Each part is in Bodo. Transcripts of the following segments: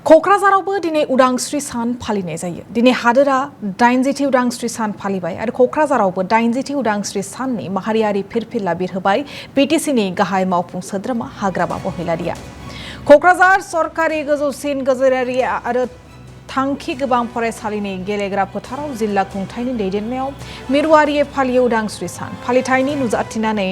क'क्राझारावबो दिनै उदांस्रि सान फालिनाय जायो। दिनै हादोरा 80थि उदांस्रि सान फालिबाय आरो क'क्राझारावबो 80थि उदांस्रि साननि माहारियारि फिरफिला बिरहोबाय बिटिसिनि गाहाय मावफुं सोद्रोमा हाग्रामा महिलारिया। क'क्राझार सरकारि गोजौसिन गेजेरारि आरो थांखि गोबां फरायसालिनि गेलेग्रा फोथाराव जिल्ला खुंथायनि दैदेननायाव मिरुआरियै फालियो उदांस्रि सान। फालिथायनि नुजाथिनानै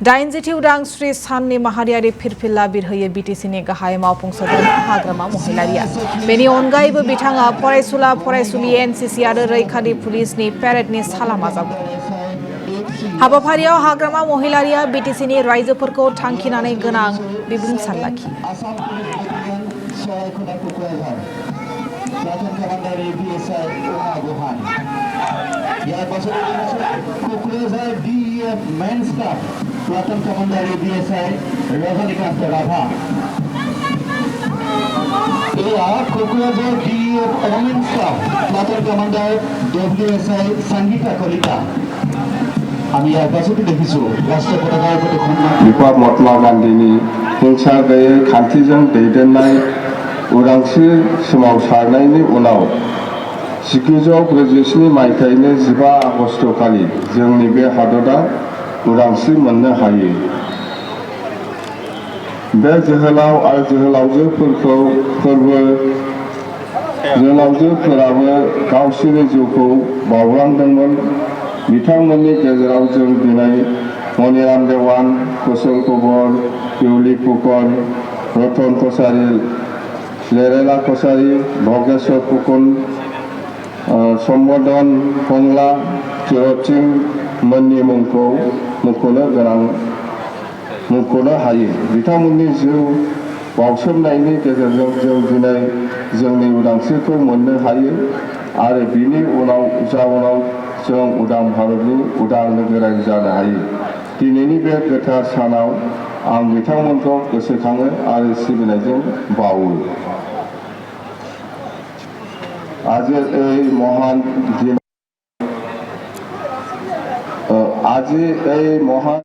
80थि उदांस्रि साननि माहारियारि फिरफिला बिरहोयो बिटिसिनि गाहाय मावफुं सोद्रोमा हाग्रामा महिलारिया। बेनि अनगायैबो बिथाङा फरायसुला फरायसुलि एनसिसि आरो रैखाथि पुलिसनि पेरेडनि सालामा जागोन। हाबाफारियाव हाग्रामा महिलारिया बिटिसिनि रायजोफोरखौ थांखिनानै गोनां बिबुंसार लाखियो। Platoon Commander ABSI Rajanikanth Radha. Kukurajar DEF Women's Club Platoon Commander WSI Sangita Kolita. আমি আর পাশে দেখিছো রাষ্ট্র পতাকার প্রতি সম্মান बिफा महात्मा गान्धीनि हिंसा गैयै खान्थिजों दैदेननाय उदांस्रि सोमावसारनायनि उनाव 1947 मायथाइनि 15 आगस्तखालि जोंनि बे हादरा उदांस्रि मोननो हायो। बे जोहोलाव आरो जोहोलावजोफोरखौ जोहोलावजोफोराबो गावसोरनि जिउखौ बावलांदोंमोन। बिथांमोननि गेजेराव जों दिनै मनिराम देवान, कुशल कुबर, पिउली फुकन, रतन कछारी, लेरेला कछारी, भगेश्वर फुकन, सम्बोधन हंला, चिरचिं मोननि मुंखौ मुंख'नो हायो। बिथांमोननि जिउ बावसोमनायनि गेजेरजों जों दिनै जोंनि उदांस्रिखौ मोननो हायो आरो बिनि जाउनाव जों उदां भारतनि उदां नोगोरारि जानो हायो। दिनैनि बे गोथार सानाव आं बिथांमोनखौ गोसोखाङो आरो सिबिनायजों बावो। आज এই মহান